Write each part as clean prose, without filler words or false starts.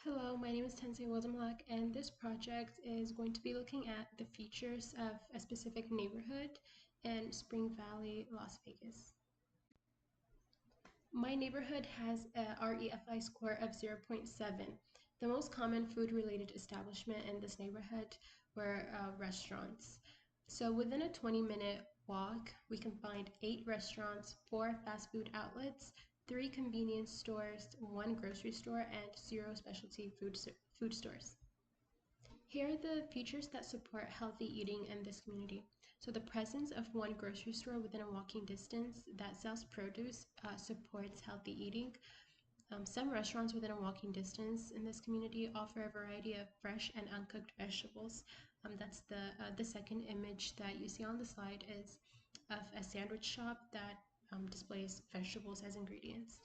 Hello, my name is Tensei Wildemlak, and this project is going to be looking at the features of a specific neighborhood in Spring Valley, Las Vegas. My neighborhood has a REFI score of 0.7. The most common food-related establishment in this neighborhood were restaurants. So within a 20-minute walk, we can find 8 restaurants, 4 fast food outlets, 3 convenience stores, 1 grocery store, and 0 specialty food stores. Here are the features that support healthy eating in this community. So the presence of 1 grocery store within a walking distance that sells produce supports healthy eating. Some restaurants within a walking distance in this community offer a variety of fresh and uncooked vegetables. That's the second image that you see on the slide is of a sandwich shop that displays vegetables as ingredients.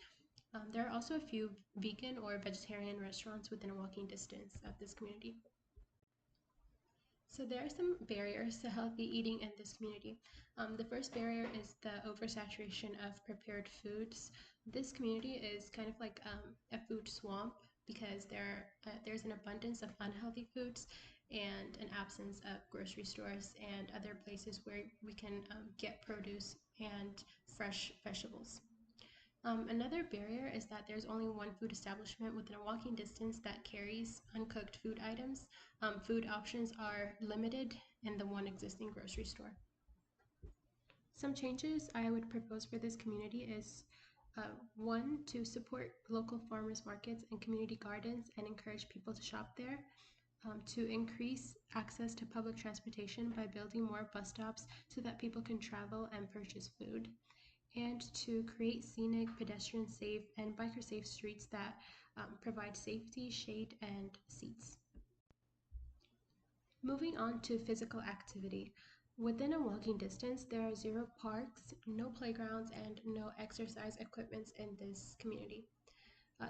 There are also a few vegan or vegetarian restaurants within a walking distance of this community. So there are some barriers to healthy eating in this community. The first barrier is the oversaturation of prepared foods. This community is kind of like a food swamp because there's an abundance of unhealthy foods and an absence of grocery stores and other places where we can get produce and fresh vegetables. Another barrier is that there's only 1 food establishment within a walking distance that carries uncooked food items. Food options are limited in the 1 existing grocery store. Some changes I would propose for this community is 1, to support local farmers markets and community gardens and encourage people to shop there. To increase access to public transportation by building more bus stops so that people can travel and purchase food, and to create scenic, pedestrian safe, and biker safe streets that provide safety, shade, and seats. Moving on to physical activity. Within a walking distance, there are 0 parks, no playgrounds, and no exercise equipment in this community.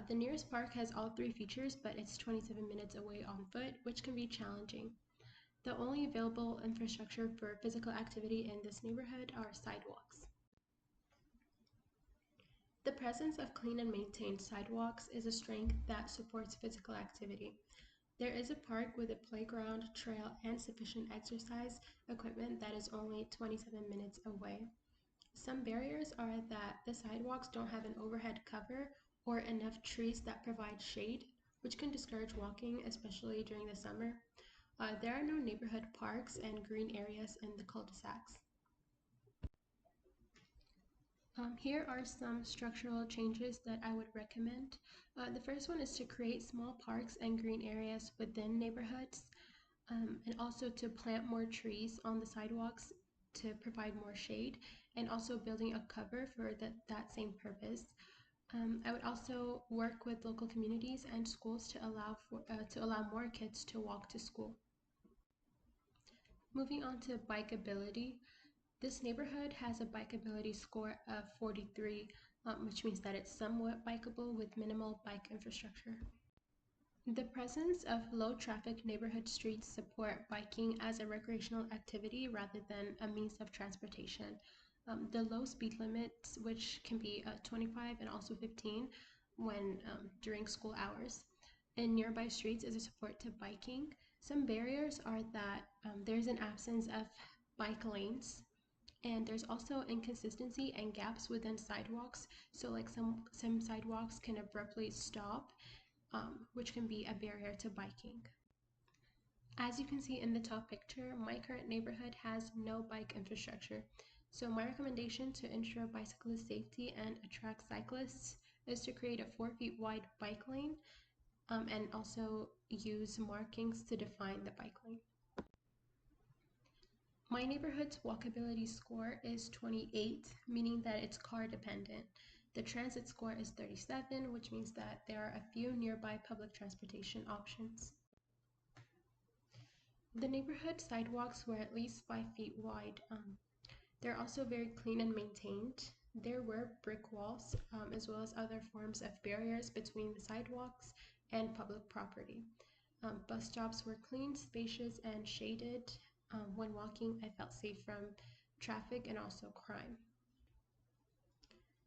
The nearest park has all 3 features, but it's 27 minutes away on foot, which can be challenging. The only available infrastructure for physical activity in this neighborhood are sidewalks. The presence of clean and maintained sidewalks is a strength that supports physical activity. There is a park with a playground, trail, and sufficient exercise equipment that is only 27 minutes away. Some barriers are that the sidewalks don't have an overhead cover or enough trees that provide shade, which can discourage walking, especially during the summer. There are no neighborhood parks and green areas in the cul-de-sacs. Here are some structural changes that I would recommend. The first one is to create small parks and green areas within neighborhoods, and also to plant more trees on the sidewalks to provide more shade, and also building a cover for that same purpose. I would also work with local communities and schools to allow more kids to walk to school. Moving on to bikeability. This neighborhood has a bikeability score of 43, which means that it's somewhat bikeable with minimal bike infrastructure. The presence of low-traffic neighborhood streets support biking as a recreational activity rather than a means of transportation. The low speed limits, which can be 25 and also 15 when during school hours, in nearby streets is a support to biking. Some barriers are that there's an absence of bike lanes, and there's also inconsistency and gaps within sidewalks. So like some sidewalks can abruptly stop, which can be a barrier to biking. As you can see in the top picture, my current neighborhood has no bike infrastructure. So my recommendation to ensure bicyclist safety and attract cyclists is to create a 4 feet wide bike lane, and also use markings to define the bike lane. My neighborhood's walkability score is 28, meaning that it's car dependent. The transit score is 37, which means that there are a few nearby public transportation options. The neighborhood sidewalks were at least 5 feet wide. They're also very clean and maintained. There were brick walls, as well as other forms of barriers between the sidewalks and public property. Bus stops were clean, spacious, and shaded. When walking, I felt safe from traffic and also crime.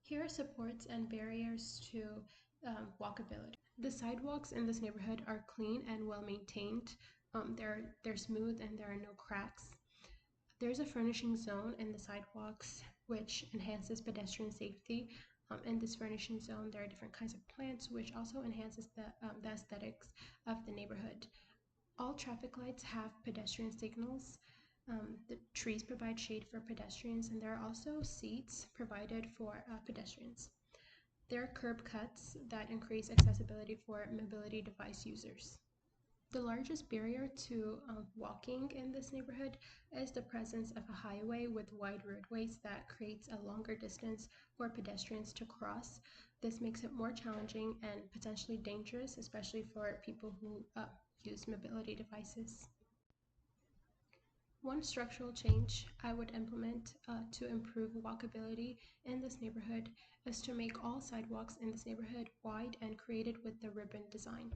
Here are supports and barriers to walkability. The sidewalks in this neighborhood are clean and well maintained. They're smooth and there are no cracks. There's a furnishing zone in the sidewalks which enhances pedestrian safety. In this furnishing zone, there are different kinds of plants which also enhances the aesthetics of the neighborhood. All traffic lights have pedestrian signals. The trees provide shade for pedestrians, and there are also seats provided for pedestrians. There are curb cuts that increase accessibility for mobility device users. The largest barrier to walking in this neighborhood is the presence of a highway with wide roadways that creates a longer distance for pedestrians to cross. This makes it more challenging and potentially dangerous, especially for people who use mobility devices. One structural change I would implement to improve walkability in this neighborhood is to make all sidewalks in this neighborhood wide and created with the ribbon design.